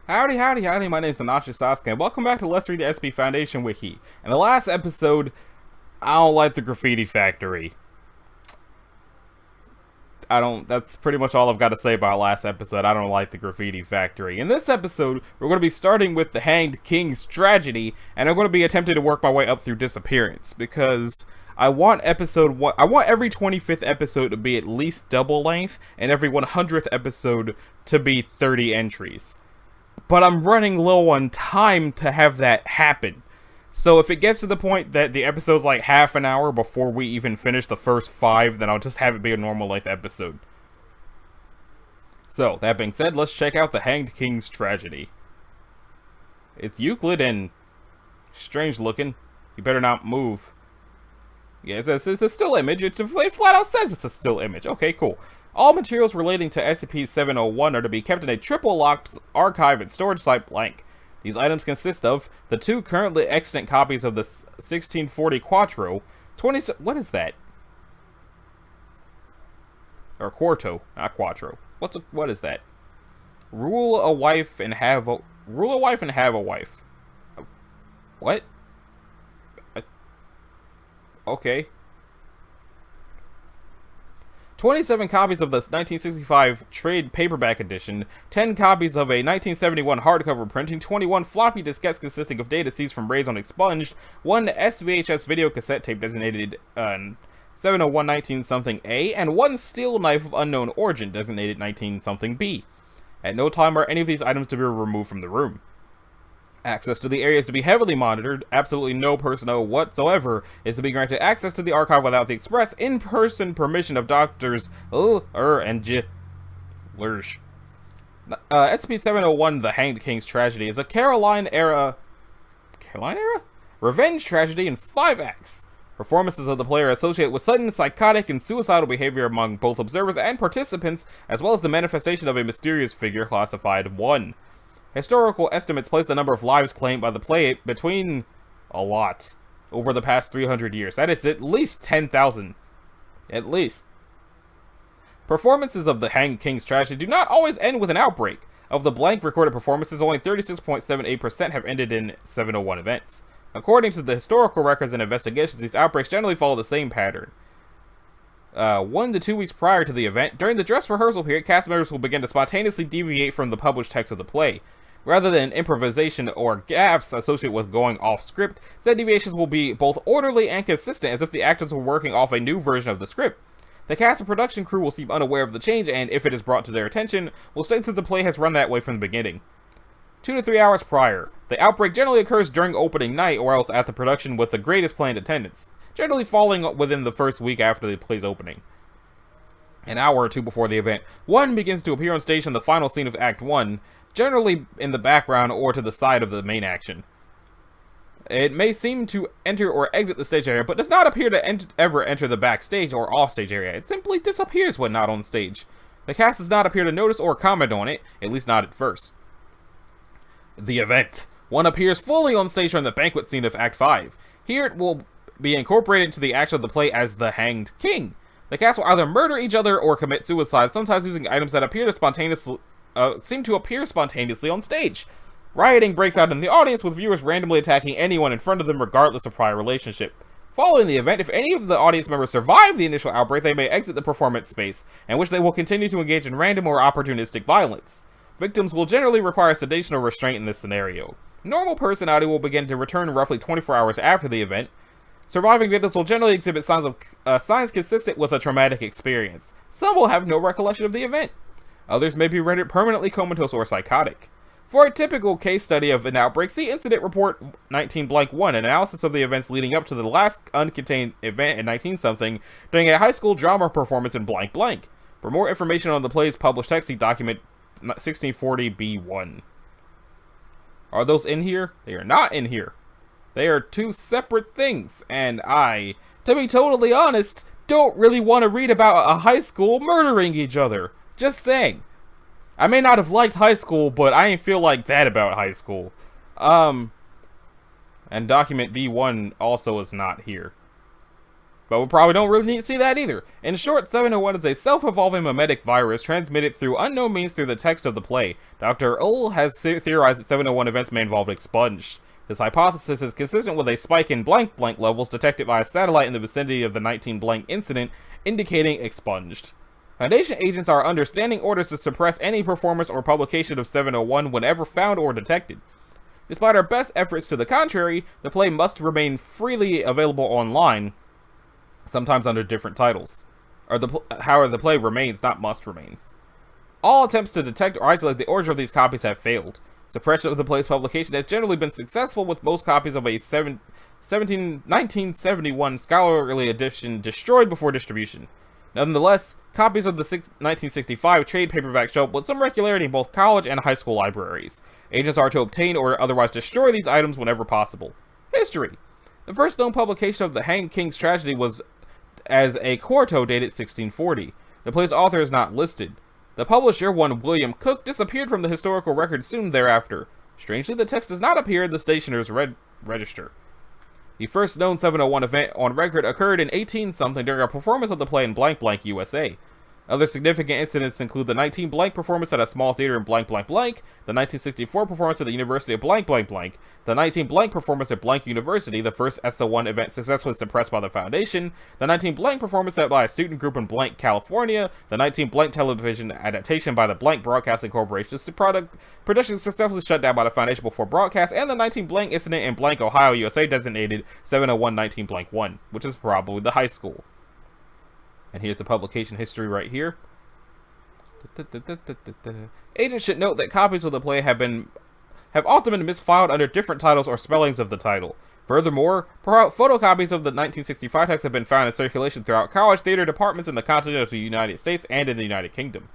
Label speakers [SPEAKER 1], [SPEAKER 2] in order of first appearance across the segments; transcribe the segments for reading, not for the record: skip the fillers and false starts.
[SPEAKER 1] Howdy, howdy, howdy, my name's Anachi Sasuke, and welcome back to Let's Read the SCP Foundation Wiki. In the last episode, I don't like the graffiti factory. That's pretty much all I've got to say about last episode. I don't like the graffiti factory. In this episode, we're going to be starting with the Hanged King's tragedy, and I'm going to be attempting to work my way up through disappearance, because I want every 25th episode to be at least double length, and every 100th episode to be 30 entries. But I'm running low on time to have that happen. So if it gets to the point that the episode's like half an hour before we even finish the first 5, then I'll just have it be a normal length episode. So, that being said, let's check out the Hanged King's tragedy. It's Euclid and strange looking. You better not move. Yeah, it's a still image. It flat out says it's a still image. Okay, cool. All materials relating to SCP-701 are to be kept in a triple-locked archive and storage site blank. These items consist of the 2 currently extant copies of the 1640 Quattro, what is that? Or Quarto, not Quattro. What is that? Rule a wife and have a wife. What? Okay. 27 copies of the 1965 trade paperback edition, 10 copies of a 1971 hardcover printing, 21 floppy diskettes consisting of data seized from raids on expunged, 1 SVHS video cassette tape designated 70119-something A, and 1 steel knife of unknown origin designated 19-something B. At no time are any of these items to be removed from the room. Access to the area is to be heavily monitored. Absolutely no personnel whatsoever is to be granted access to the archive without the express in-person permission of Doctors and J. Lurch. SCP-701, The Hanged King's Tragedy, is a Caroline era revenge tragedy in 5 acts. Performances of the player associate with sudden psychotic and suicidal behavior among both observers and participants, as well as the manifestation of a mysterious figure classified 1. Historical estimates place the number of lives claimed by the play between a lot over the past 300 years. That is at least 10,000. At least. Performances of the Hanged King's Tragedy do not always end with an outbreak. Of the blank recorded performances, only 36.78% have ended in 701 events. According to the historical records and investigations, these outbreaks generally follow the same pattern. 1 to 2 weeks prior to the event, during the dress rehearsal period, cast members will begin to spontaneously deviate from the published text of the play. Rather than improvisation or gaffes associated with going off script, said deviations will be both orderly and consistent, as if the actors were working off a new version of the script. The cast and production crew will seem unaware of the change, and if it is brought to their attention, will state that the play has run that way from the beginning. 2 to 3 hours prior, the outbreak generally occurs during opening night or else at the production with the greatest planned attendance, generally falling within the first week after the play's opening. An hour or 2 before the event, 1 begins to appear on stage in the final scene of Act 1, generally in the background or to the side of the main action. It may seem to enter or exit the stage area, but does not appear to ever enter the backstage or offstage area. It simply disappears when not on stage. The cast does not appear to notice or comment on it, at least not at first. The event. 1 appears fully on stage during the banquet scene of Act 5. Here it will be incorporated into the action of the play as the Hanged King. The cast will either murder each other or commit suicide, sometimes using items that seem to appear spontaneously on stage. Rioting breaks out in the audience, with viewers randomly attacking anyone in front of them regardless of prior relationship. Following the event, if any of the audience members survive the initial outbreak, they may exit the performance space, in which they will continue to engage in random or opportunistic violence. Victims will generally require sedation or restraint in this scenario. Normal personality will begin to return roughly 24 hours after the event. Surviving victims will generally exhibit signs consistent with a traumatic experience. Some will have no recollection of the event. Others may be rendered permanently comatose or psychotic. For a typical case study of an outbreak, see Incident Report 19-1, an analysis of the events leading up to the last uncontained event in 19-something during a high school drama performance in blank blank. For more information on the play's published text, see document 1640B1. Are those in here? They are not in here. They are 2 separate things, and I, to be totally honest, don't really want to read about a high school murdering each other. Just saying. I may not have liked high school, but I ain't feel like that about high school. And document B1 also is not here. But we probably don't really need to see that either. In short, 701 is a self-evolving memetic virus transmitted through unknown means through the text of the play. Dr. Ull has theorized that 701 events may involve expunged. This hypothesis is consistent with a spike in blank blank levels detected by a satellite in the vicinity of the 19 blank incident, indicating expunged. Foundation agents are under standing orders to suppress any performance or publication of 701 whenever found or detected. Despite our best efforts to the contrary, the play must remain freely available online, sometimes under different titles. However, the play remains, not must remains. All attempts to detect or isolate the origin of these copies have failed. Suppression of the play's publication has generally been successful, with most copies of a 1971 scholarly edition destroyed before distribution. Nonetheless, copies of the 1965 trade paperback show up with some regularity in both college and high school libraries. Agents are to obtain or otherwise destroy these items whenever possible. History. The first known publication of the Hanged King's Tragedy was as a quarto dated 1640. The play's author is not listed. The publisher, one William Cook, disappeared from the historical record soon thereafter. Strangely, the text does not appear in the stationer's register. The first known 701 event on record occurred in 18-something during a performance of the play in blank blank, USA. Other significant incidents include the 19 blank performance at a small theater in blank blank blank, the 1964 performance at the University of blank blank blank, the 19 blank performance at blank University, the first SO1 event successfully suppressed by the Foundation, the 19 blank performance by a student group in blank California, the 19 blank television adaptation by the blank Broadcasting Corporation, production successfully shut down by the Foundation before broadcast, and the 19 blank incident in blank Ohio, USA designated 701-19 blank 1, which is probably the high school. And here's the publication history right here. Agents should note that copies of the play have often been misfiled under different titles or spellings of the title. Furthermore, photocopies of the 1965 text have been found in circulation throughout college theater departments in the continental United States and in the United Kingdom.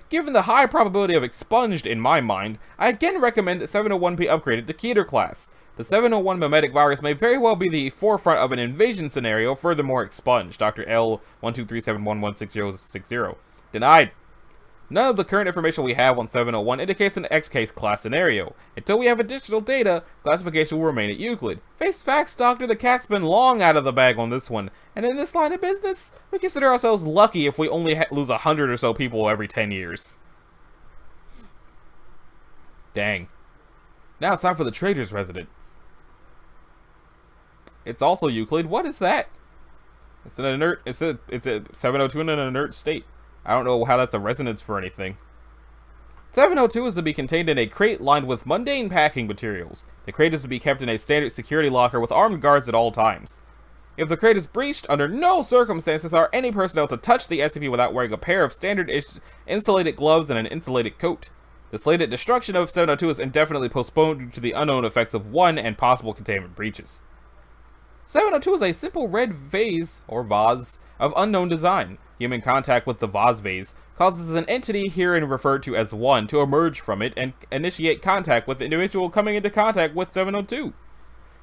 [SPEAKER 1] Given the high probability of expunged in my mind, I again recommend that 701 be upgraded to Keter class. The 701 memetic virus may very well be the forefront of an invasion scenario, furthermore expunged. Dr. L. 12371166060. Denied. None of the current information we have on 701 indicates an X-case class scenario. Until we have additional data, classification will remain at Euclid. Face facts, Doctor, the cat's been long out of the bag on this one. And in this line of business, we consider ourselves lucky if we only lose 100 or so people every 10 years. Dang. Now it's time for the trader's residence. It's also Euclid. What is that? It's an inert. It's a 702 in an inert state. I don't know how that's a resonance for anything. 702 is to be contained in a crate lined with mundane packing materials. The crate is to be kept in a standard security locker with armed guards at all times. If the crate is breached, under no circumstances are any personnel to touch the SCP without wearing a pair of standard insulated gloves and an insulated coat. The slated destruction of 702 is indefinitely postponed due to the unknown effects of one and possible containment breaches. 702 is a simple red vase, or vase, of unknown design. Human contact with the vase causes an entity herein referred to as 1 to emerge from it and initiate contact with the individual coming into contact with 702.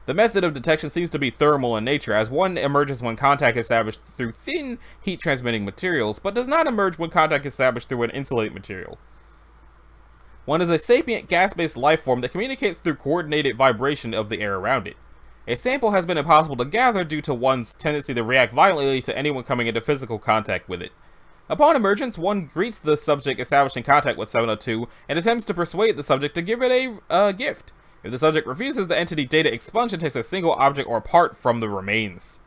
[SPEAKER 1] The method of detection seems to be thermal in nature, as 1 emerges when contact is established through thin, heat-transmitting materials, but does not emerge when contact is established through an insulated material. 1 is a sapient gas-based life form that communicates through coordinated vibration of the air around it. A sample has been impossible to gather due to 1's tendency to react violently to anyone coming into physical contact with it. Upon emergence, 1 greets the subject establishing contact with 702 and attempts to persuade the subject to give it a gift. If the subject refuses, the entity data expunged and takes a single object or part from the remains.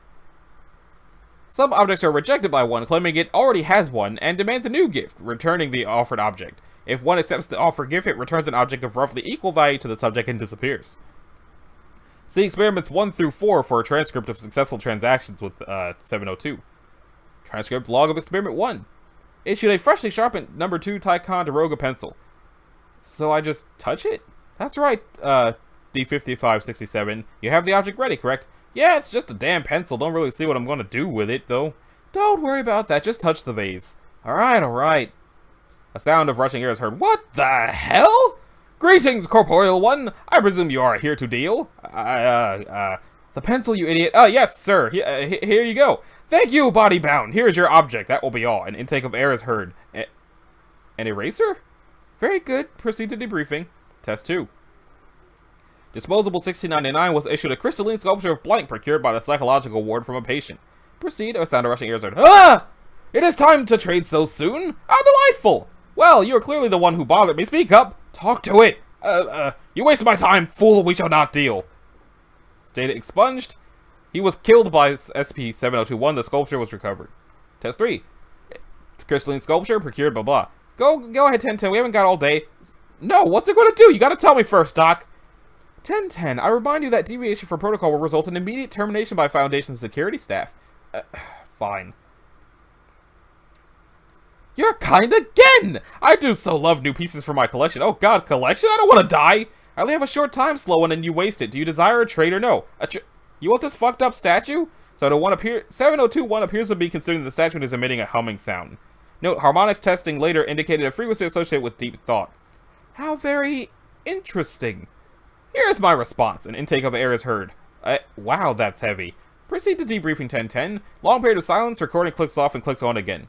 [SPEAKER 1] Some objects are rejected by 1, claiming it already has one, and demands a new gift, returning the offered object. If 1 accepts the offered gift, it returns an object of roughly equal value to the subject and disappears. See experiments 1 through 4 for a transcript of successful transactions with 702. Transcript log of experiment 1. Issued a freshly sharpened number 2 Ticonderoga pencil. So I just touch it? That's right, D5567. You have the object ready, correct? Yeah, it's just a damn pencil. Don't really see what I'm going to do with it, though. Don't worry about that. Just touch the vase. Alright, alright. A sound of rushing air is heard. What the hell? Greetings, corporeal one. I presume you are here to deal. The pencil, you idiot. Yes, sir. Here you go. Thank you, body bound. Here is your object. That will be all. An intake of air is heard. An eraser? Very good. Proceed to debriefing. Test 2. Disposable 1699 was issued a crystalline sculpture of blank procured by the psychological ward from a patient. Proceed, a sound of rushing ears heard. Ah! It is time to trade so soon? How delightful! Well, you are clearly the one who bothered me. Speak up! Talk to it! You wasted my time, fool, we shall not deal. Data expunged. He was killed by SCP-7021. The sculpture was recovered. Test 3. Crystalline sculpture, procured, blah blah. Go ahead, 1010, we haven't got all day. No, what's it gonna do? You gotta tell me first, Doc. 1010, I remind you that deviation from protocol will result in immediate termination by Foundation security staff. Fine. You're kind again! I do so love new pieces for my collection. Oh god, collection? I don't want to die! I only have a short time slow one and you waste it. Do you desire a trade or no? You want this fucked up statue? 7021 appears to be considering the statue is emitting a humming sound. Note, harmonics testing later indicated a frequency associated with deep thought. How very interesting. Here is my response. An intake of air is heard. Wow, that's heavy. Proceed to debriefing 1010. Long period of silence, recording clicks off and clicks on again.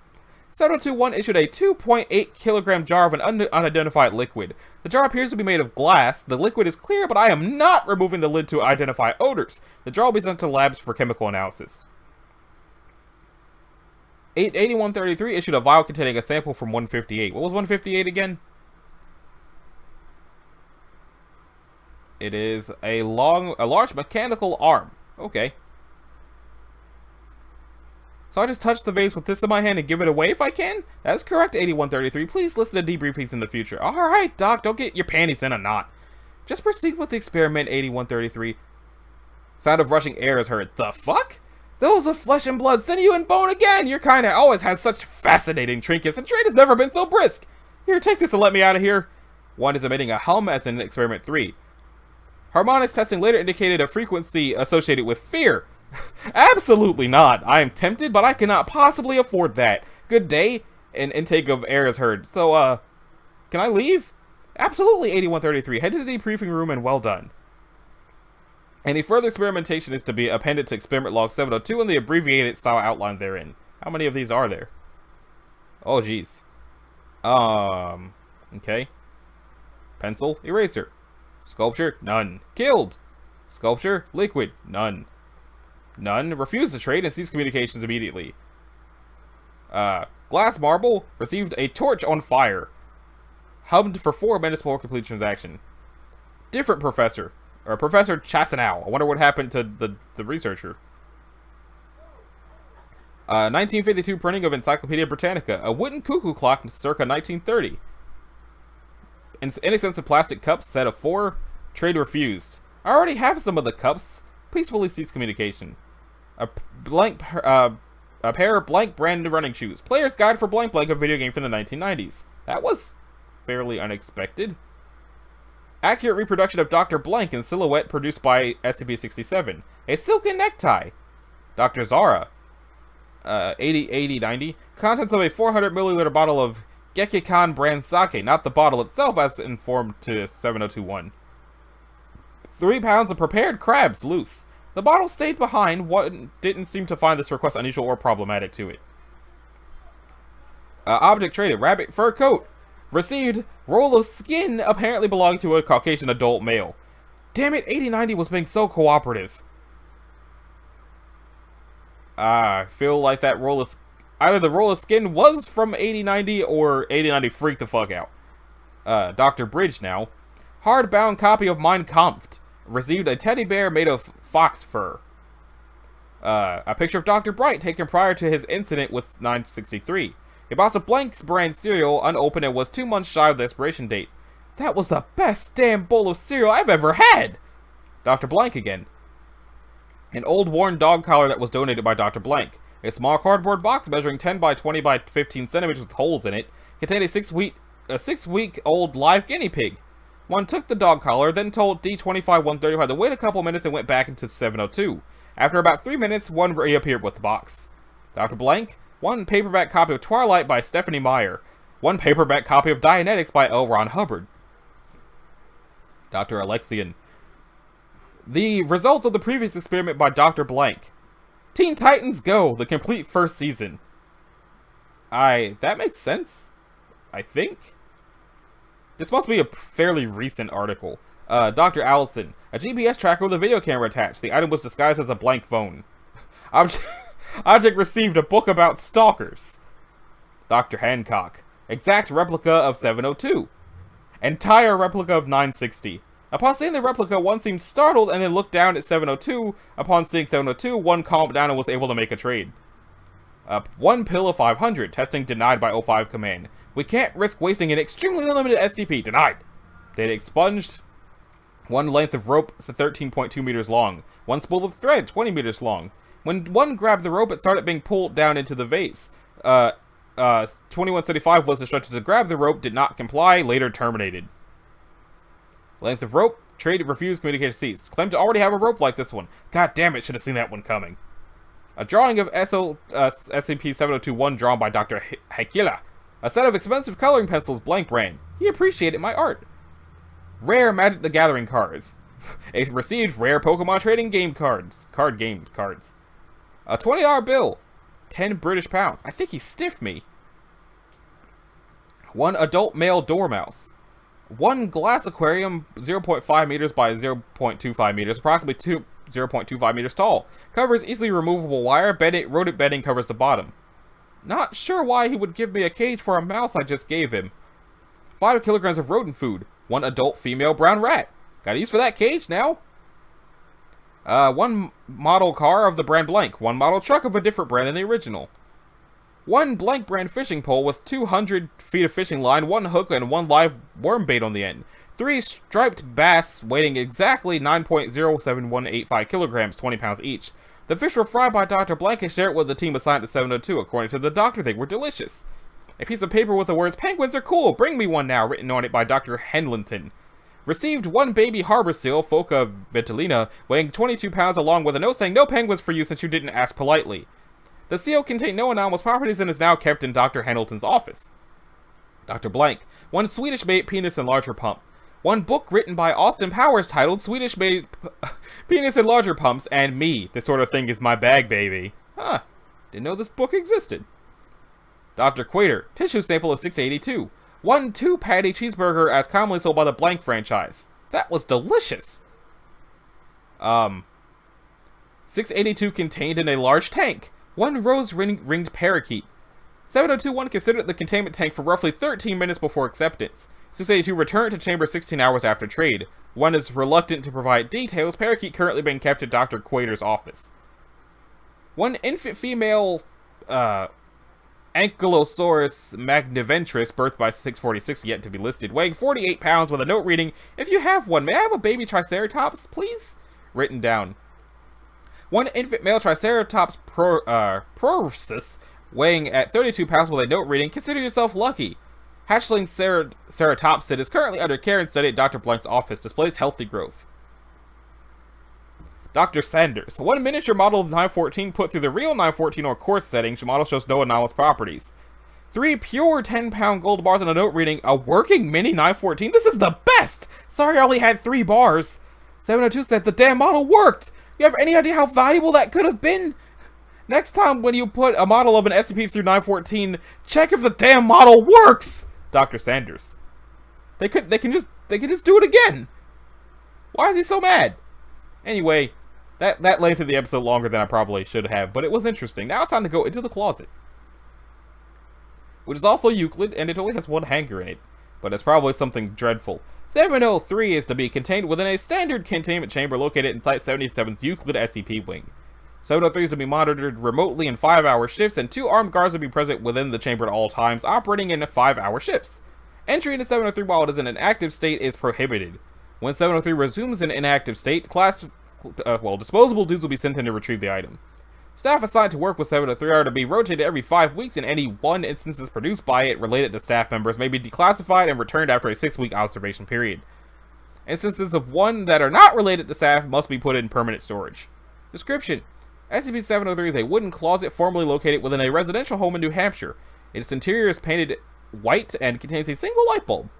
[SPEAKER 1] 7021 issued a 2.8 kilogram jar of an unidentified liquid. The jar appears to be made of glass. The liquid is clear, but I am not removing the lid to identify odors. The jar will be sent to labs for chemical analysis. 8133 issued a vial containing a sample from 158. What was 158 again? It is a large mechanical arm. Okay. So I just touch the vase with this in my hand and give it away if I can? That's correct, 8133. Please listen to debriefings in the future. Alright, Doc, don't get your panties in a knot. Just proceed with the experiment, 8133. Sound of rushing air is heard. The fuck? Those of flesh and blood, sinew and bone again! Your kind have always had such fascinating trinkets, and trade has never been so brisk! Here, take this and let me out of here. One is emitting a hum as in experiment 3. Harmonics testing later indicated a frequency associated with fear. Absolutely not. I am tempted, but I cannot possibly afford that. Good day. An intake of air is heard. So, can I leave? Absolutely, 8133. Head to the debriefing room and well done. Any further experimentation is to be appended to experiment log 702 in the abbreviated style outlined therein. How many of these are there? Oh, jeez. Okay. Pencil, eraser. Sculpture, none. Killed. Sculpture, liquid, none. None. Refused to trade and ceased communications immediately. Glass marble received a torch on fire. Hummed for 4 minutes before complete transaction. Different professor. Or Professor Chasanow. I wonder what happened to the researcher. 1952 printing of Encyclopedia Britannica. A wooden cuckoo clock circa 1930. Inexpensive plastic cups, set of 4. Trade refused. I already have some of the cups. Peacefully cease communication. A pair of blank brand running shoes. Player's Guide for Blank Blank, a video game from the 1990s. That was fairly unexpected. Accurate reproduction of Dr. Blank in silhouette produced by SCP-67. A silken necktie. Dr. Zara. 8090. Contents of a 400 milliliter bottle of Gekikan brand sake, not the bottle itself as informed to 7021. 3 pounds of prepared crabs loose. The bottle stayed behind. One didn't seem to find this request unusual or problematic to it. Object traded. Rabbit fur coat. Received roll of skin apparently belonging to a Caucasian adult male. Damn it, 8090 was being so cooperative. I feel like that roll of... Either the roll of skin was from 8090 or 8090 freaked the fuck out. Dr. Bridge now. Hardbound copy of Mein Kampf. Received a teddy bear made of fox fur. A picture of Dr. Bright taken prior to his incident with 963. A box of Blank's brand cereal unopened and was 2 months shy of the expiration date. That was the best damn bowl of cereal I've ever had! Dr. Blank again. An old worn dog collar that was donated by Dr. Blank. A small cardboard box measuring 10 by 20 by 15 centimeters with holes in it contained a 6-week-old live guinea pig. One took the dog collar, then told D-25-135 to wait a couple minutes and went back into 702. After about 3 minutes, one reappeared with the box. Dr. Blank, 1 paperback copy of Twilight by Stephanie Meyer. 1 paperback copy of Dianetics by L. Ron Hubbard. Dr. Alexian. The result of the previous experiment by Dr. Blank. Teen Titans Go! The complete first season. That makes sense. I think. This must be a fairly recent article. Dr. Allison. A GPS tracker with a video camera attached. The item was disguised as a blank phone. Object received a book about stalkers. Dr. Hancock. Exact replica of 702. Entire replica of 960. Upon seeing the replica, one seemed startled and then looked down at 702. Upon seeing 702, one calmed down and was able to make a trade. One pill of 500. Testing denied by 05 command. We can't risk wasting an extremely limited SCP. Denied. Data expunged. One length of rope, 13.2 meters long. One spool of thread, 20 meters long. When one grabbed the rope, it started being pulled down into the vase. 2175 was instructed to grab the rope, did not comply, later terminated. Length of rope, trade refused, communication ceased. Claimed to already have a rope like this one. God damn it, should have seen that one coming. A drawing of SCP-7021 drawn by Dr. Hakila. A set of expensive coloring pencils, blank brand. He appreciated my art. Rare Magic the Gathering cards. It received rare Pokemon trading game cards. Cards. A $20 bill. 10 British pounds. I think he stiffed me. One adult male dormouse. One glass aquarium, 0.5 meters by 0.25 meters, approximately 0.25 meters tall. Covers easily removable wire. Rodent bedding covers the bottom. Not sure why he would give me a cage for a mouse I just gave him. 5 kilograms of rodent food. One adult female brown rat. Got use for that cage now. One model car of the brand blank. One model truck of a different brand than the original. One blank brand fishing pole with 200 feet of fishing line, one hook, and one live worm bait on the end. 3 striped bass weighing exactly 9.07185 kilograms, 20 pounds each. The fish were fried by Dr. Blank and shared with the team assigned to 702. According to the doctor, they were delicious. A piece of paper with the words, "Penguins are cool, bring me one now," written on it by Dr. Henlington. Received one baby harbor seal, Phoca vitellina, weighing 22 pounds, along with a note saying, "No penguins for you since you didn't ask politely." The seal contained no anomalous properties and is now kept in Dr. Henlington's office. Dr. Blank. One Swedish-made penis enlarger pump. One book written by Austin Powers titled Swedish-made penis enlarger pumps and me. This sort of thing is my bag, baby. Huh. Didn't know this book existed. Dr. Quater. Tissue sample of 682. One 2-patty cheeseburger as commonly sold by the Blank franchise. That was delicious. 682 contained in a large tank. One rose-ringed parakeet. 7021 considered the containment tank for roughly 13 minutes before acceptance. 682 returned to chamber 16 hours after trade. One is reluctant to provide details. Parakeet currently being kept at Dr. Quater's office. One infant female, Ankylosaurus magniventris, birthed by 646, yet to be listed, weighing 48 pounds with a note reading, "If you have one, may I have a baby Triceratops, please?" Written down. One infant male Triceratops prorsus, weighing at 32 pounds with a note reading, "Consider yourself lucky." Hatchling ceratopsid is currently under care and study at Dr. Blank's office. Displays healthy growth. Dr. Sanders. One miniature model of 914 put through the real 914 or course settings. The model shows no anomalous properties. 3 pure 10-pound gold bars and a note reading, "A working mini 914? This is the best! Sorry I only had 3 bars. 702 said the damn model worked! You have any idea how valuable that could have been? Next time when you put a model of an SCP through 914, check if the damn model works!" Dr. Sanders. They can just do it again. Why is he so mad? Anyway, that lengthened the episode longer than I probably should have, but it was interesting. Now it's time to go into the closet, which is also Euclid, and it only has 1 hanger in it, but it's probably something dreadful. 703 is to be contained within a standard containment chamber located in Site 77's Euclid SCP wing. 703 is to be monitored remotely in 5-hour shifts, and 2 armed guards will be present within the chamber at all times, operating in 5-hour shifts. Entry into 703 while it is in an active state is prohibited. When 703 resumes an inactive state, disposable dudes will be sent in to retrieve the item. Staff assigned to work with 703 are to be rotated every 5 weeks, and any 1 instances produced by it related to staff members may be declassified and returned after a 6-week observation period. Instances of 1 that are not related to staff must be put in permanent storage. Description: SCP-703 is a wooden closet formerly located within a residential home in New Hampshire. Its interior is painted white and contains a single light bulb.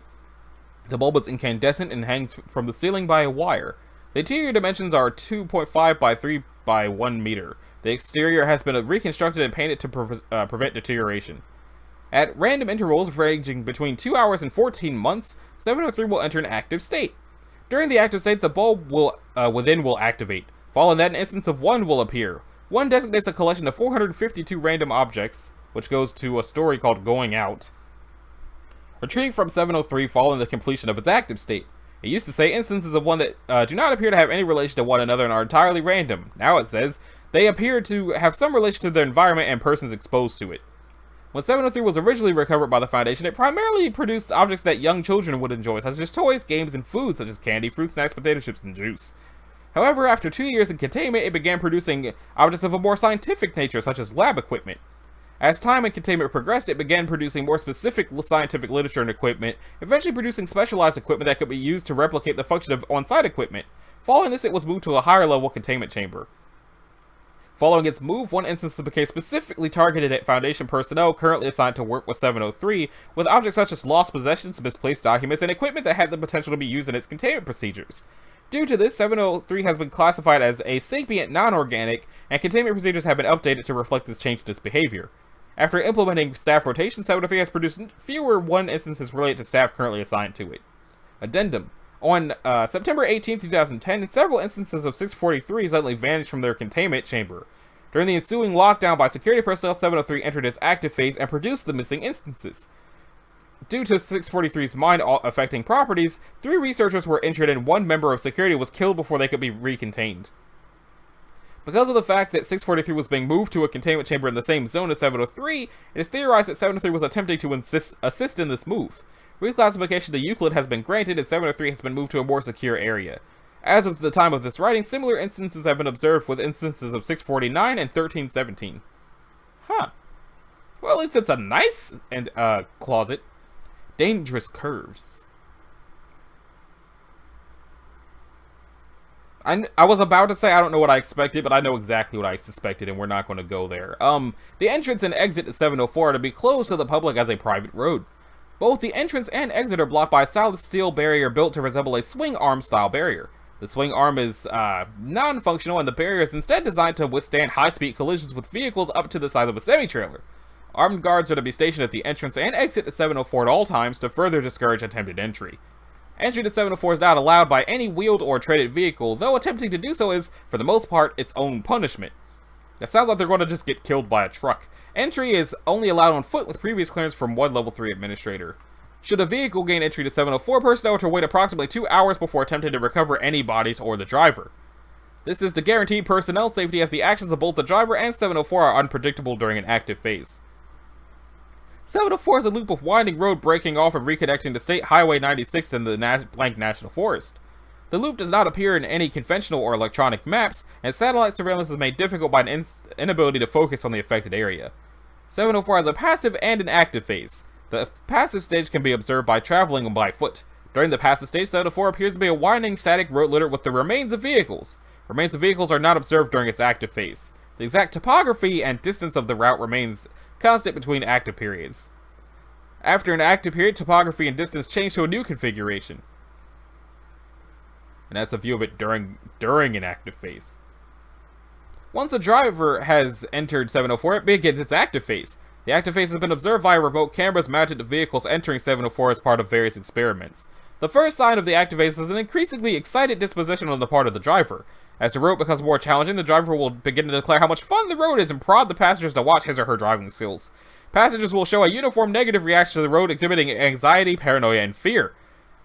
[SPEAKER 1] The bulb is incandescent and hangs from the ceiling by a wire. The interior dimensions are 2.5 by 3 by 1 meter. The exterior has been reconstructed and painted to prevent deterioration. At random intervals ranging between 2 hours and 14 months, 703 will enter an active state. During the active state, the bulb within will activate. Following that, an instance of 1 will appear. 1 designates a collection of 452 random objects, which goes to a story called Going Out. Retrieved from 703 following the completion of its active state. It used to say instances of 1 that do not appear to have any relation to one another and are entirely random. Now it says they appear to have some relation to their environment and persons exposed to it. When 703 was originally recovered by the Foundation, it primarily produced objects that young children would enjoy, such as toys, games, and food, such as candy, fruit snacks, potato chips, and juice. However, after 2 years in containment, it began producing objects of a more scientific nature, such as lab equipment. As time in containment progressed, it began producing more specific scientific literature and equipment, eventually producing specialized equipment that could be used to replicate the function of on-site equipment. Following this, it was moved to a higher-level containment chamber. Following its move, 1 instance became specifically targeted at Foundation personnel currently assigned to work with 703, with objects such as lost possessions, misplaced documents, and equipment that had the potential to be used in its containment procedures. Due to this, 703 has been classified as a sapient non-organic, and containment procedures have been updated to reflect this change in its behavior. After implementing staff rotation, 703 has produced fewer 1 instances related to staff currently assigned to it. Addendum. On September 18, 2010, several instances of 643 suddenly vanished from their containment chamber. During the ensuing lockdown by security personnel, 703 entered its active phase and produced the missing instances. Due to 643's mind-affecting properties, 3 researchers were injured and 1 member of security was killed before they could be recontained. Because of the fact that 643 was being moved to a containment chamber in the same zone as 703, it is theorized that 703 was attempting to assist in this move. Reclassification to Euclid has been granted and 703 has been moved to a more secure area. As of the time of this writing, similar instances have been observed with instances of 649 and 1317. Huh. Well, at least it's a nice closet. Dangerous curves. I was about to say I don't know what I expected, but I know exactly what I suspected, and we're not going to go there. The entrance and exit to 704 are to be closed to the public as a private road. Both the entrance and exit are blocked by a solid steel barrier built to resemble a swing arm style barrier. The swing arm is non-functional, and the barrier is instead designed to withstand high-speed collisions with vehicles up to the size of a semi-trailer. Armed guards are to be stationed at the entrance and exit to 704 at all times to further discourage attempted entry. Entry to 704 is not allowed by any wheeled or treaded vehicle, though attempting to do so is, for the most part, its own punishment. It sounds like they're going to just get killed by a truck. Entry is only allowed on foot with previous clearance from 1 level 3 administrator. Should a vehicle gain entry to 704, personnel are to wait approximately 2 hours before attempting to recover any bodies or the driver. This is to guarantee personnel safety, as the actions of both the driver and 704 are unpredictable during an active phase. 704 is a loop of winding road breaking off and reconnecting to State Highway 96 in the Blank National Forest. The loop does not appear in any conventional or electronic maps, and satellite surveillance is made difficult by an inability to focus on the affected area. 704 has a passive and an active phase. The passive stage can be observed by traveling by foot. During the passive stage, 704 appears to be a winding static road littered with the remains of vehicles. Remains of vehicles are not observed during its active phase. The exact topography and distance of the route remains constant between active periods. After an active period, topography and distance change to a new configuration. And that's a view of it during an active phase. Once a driver has entered 704, it begins its active phase. The active phase has been observed via remote cameras mounted to vehicles entering 704 as part of various experiments. The first sign of the active phase is an increasingly excited disposition on the part of the driver. As the road becomes more challenging, the driver will begin to declare how much fun the road is and prod the passengers to watch his or her driving skills. Passengers will show a uniform negative reaction to the road, exhibiting anxiety, paranoia, and fear.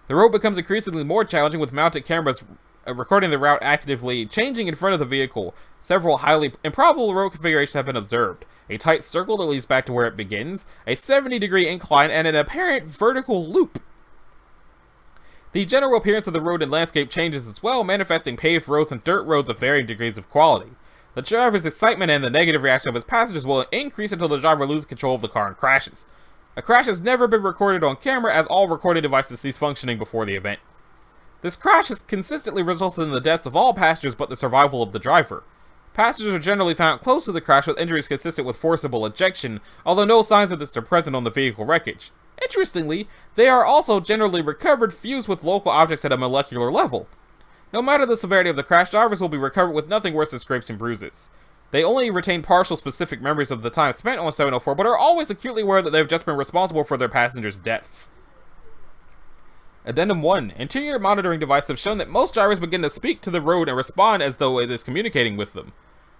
[SPEAKER 1] The road becomes increasingly more challenging, with mounted cameras recording the route actively changing in front of the vehicle. Several highly improbable road configurations have been observed. A tight circle that leads back to where it begins, a 70-degree incline, and an apparent vertical loop. The general appearance of the road and landscape changes as well, manifesting paved roads and dirt roads of varying degrees of quality. The driver's excitement and the negative reaction of his passengers will increase until the driver loses control of the car and crashes. A crash has never been recorded on camera, as all recording devices cease functioning before the event. This crash has consistently resulted in the deaths of all passengers but the survival of the driver. Passengers are generally found close to the crash with injuries consistent with forcible ejection, although no signs of this are present on the vehicle wreckage. Interestingly, they are also generally recovered fused with local objects at a molecular level. No matter the severity of the crash, drivers will be recovered with nothing worse than scrapes and bruises. They only retain partial specific memories of the time spent on 704, but are always acutely aware that they have just been responsible for their passengers' deaths. Addendum 1. Interior monitoring devices have shown that most drivers begin to speak to the road and respond as though it is communicating with them.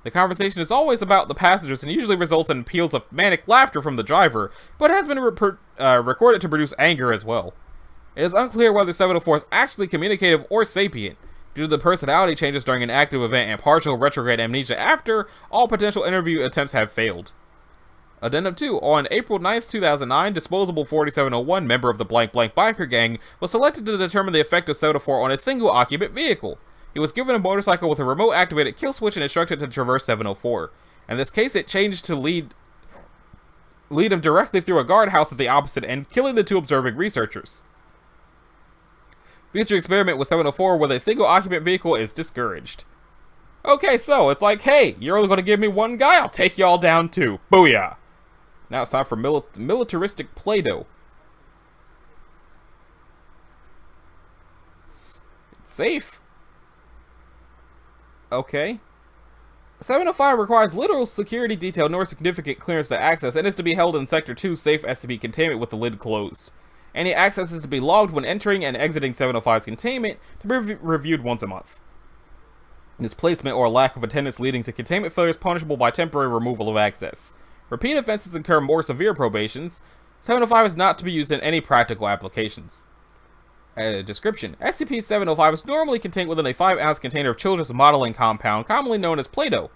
[SPEAKER 1] The conversation is always about the passengers and usually results in peals of manic laughter from the driver, but has been recorded to produce anger as well. It is unclear whether 704 is actually communicative or sapient. Due to the personality changes during an active event and partial retrograde amnesia after, all potential interview attempts have failed. Addendum 2. On April 9th, 2009, Disposable 4701, member of the blank blank biker gang, was selected to determine the effect of 704 on a single occupant vehicle. He was given a motorcycle with a remote activated kill switch and instructed to traverse 704. In this case, it changed to lead him directly through a guardhouse at the opposite end, killing the two observing researchers. Future experiment with 704 with a single occupant vehicle is discouraged. Okay, so it's like, hey, you're only going to give me one guy? I'll take y'all down too. Booyah! Now it's time for militaristic Play-Doh. It's safe. Okay. 705 requires literal security detail nor significant clearance to access and is to be held in Sector 2 safe SCP containment with the lid closed. Any access is to be logged when entering and exiting 705's containment to be reviewed once a month. Displacement or lack of attendance leading to containment failure is punishable by temporary removal of access. Repeat offenses incur more severe probations. 705 is not to be used in any practical applications. Description. SCP-705 is normally contained within a 5-ounce container of children's modeling compound, commonly known as Play-Doh.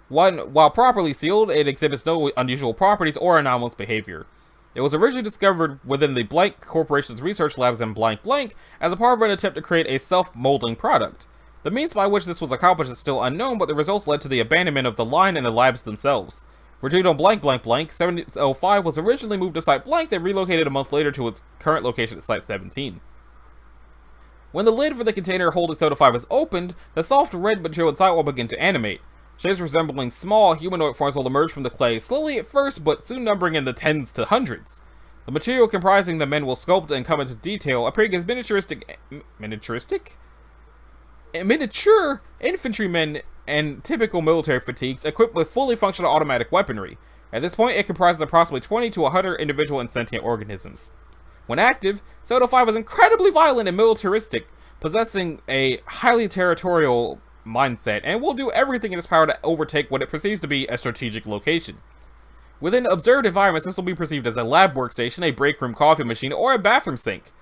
[SPEAKER 1] While properly sealed, it exhibits no unusual properties or anomalous behavior. It was originally discovered within the Blank Corporation's research labs in Blank Blank as a part of an attempt to create a self-molding product. The means by which this was accomplished is still unknown, but the results led to the abandonment of the line and the labs themselves. Retrieved on Blank Blank Blank, 705 was originally moved to Site Blank, then relocated a month later to its current location at Site 17. When the lid for the container holding 705 is opened, the soft red material inside will begin to animate. Shapes resembling small humanoid forms will emerge from the clay, slowly at first, but soon numbering in the tens to hundreds. The material comprising the men will sculpt and come into detail, appearing as miniature infantrymen and typical military fatigues equipped with fully functional automatic weaponry. At this point, it comprises approximately 20 to 100 individual and sentient organisms. When active, 705 is incredibly violent and militaristic, possessing a highly territorial mindset, and will do everything in its power to overtake what it perceives to be a strategic location. Within observed environments, this will be perceived as a lab workstation, a break room coffee machine, or a bathroom sink.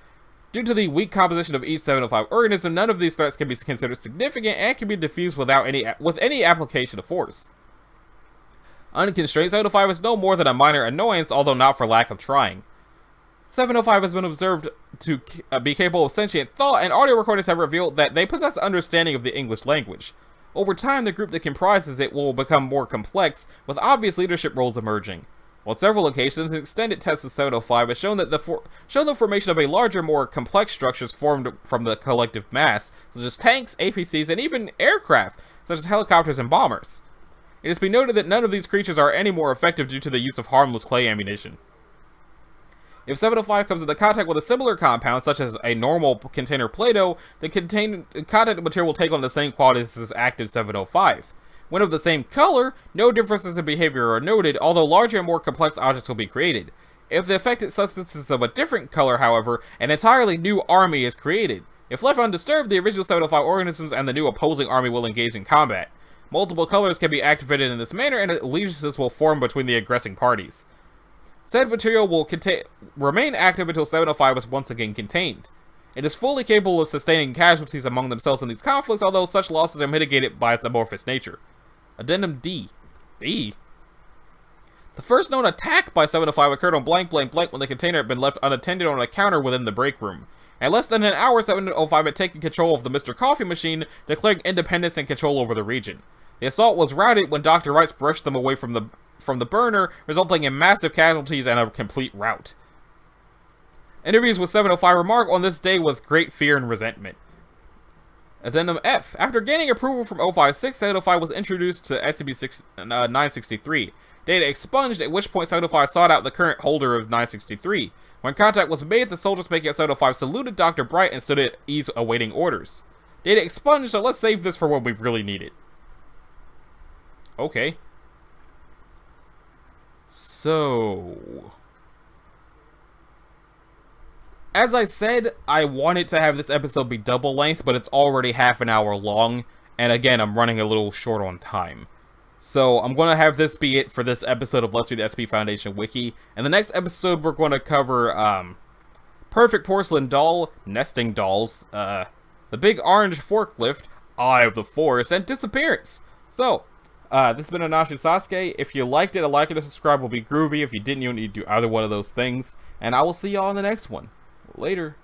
[SPEAKER 1] Due to the weak composition of each 705 organism, none of these threats can be considered significant and can be diffused with any application of force. Unconstrained, 705 is no more than a minor annoyance, although not for lack of trying. 705 has been observed to be capable of sentient thought, and audio recordings have revealed that they possess understanding of the English language. Over time, the group that comprises it will become more complex, with obvious leadership roles emerging. On several occasions, an extended test of 705 has shown the formation of a larger, more complex structures formed from the collective mass, such as tanks, APCs, and even aircraft, such as helicopters and bombers. It is to be noted that none of these creatures are any more effective due to the use of harmless clay ammunition. If 705 comes into contact with a similar compound, such as a normal container Play-Doh, the contact material will take on the same qualities as active 705. When of the same color, no differences in behavior are noted, although larger and more complex objects will be created. If the affected substance is of a different color, however, an entirely new army is created. If left undisturbed, the original 705 organisms and the new opposing army will engage in combat. Multiple colors can be activated in this manner, and allegiances will form between the aggressing parties. Said material will remain active until 705 is once again contained. It is fully capable of sustaining casualties among themselves in these conflicts, although such losses are mitigated by its amorphous nature. Addendum D. The first known attack by 705 occurred on blank blank blank when the container had been left unattended on a counter within the break room. In less than an hour, 705 had taken control of the Mr. Coffee machine, declaring independence and control over the region. The assault was routed when Dr. Rice brushed them away from the burner, resulting in massive casualties and a complete rout. Interviews with 705 remark on this day with great fear and resentment. Addendum F. After gaining approval from 056, 705 was introduced to SCP-963. Data expunged, at which point 705 sought out the current holder of 963. When contact was made, the soldiers making at 705 saluted Dr. Bright and stood at ease awaiting orders. Data expunged, so let's save this for when we really need it. Okay. So... as I said, I wanted to have this episode be double length, but it's already half an hour long, and again, I'm running a little short on time. So I'm going to have this be it for this episode of Let's Read the SCP Foundation Wiki. And the next episode, we're going to cover Perfect Porcelain Doll, Nesting Dolls, the Big Orange Forklift, Eye of the Forest, and Disappearance. So, this has been Anashu Sasuke. If you liked it, a like and a subscribe will be groovy. If you didn't, you don't need to do either one of those things. And I will see y'all in the next one. Later.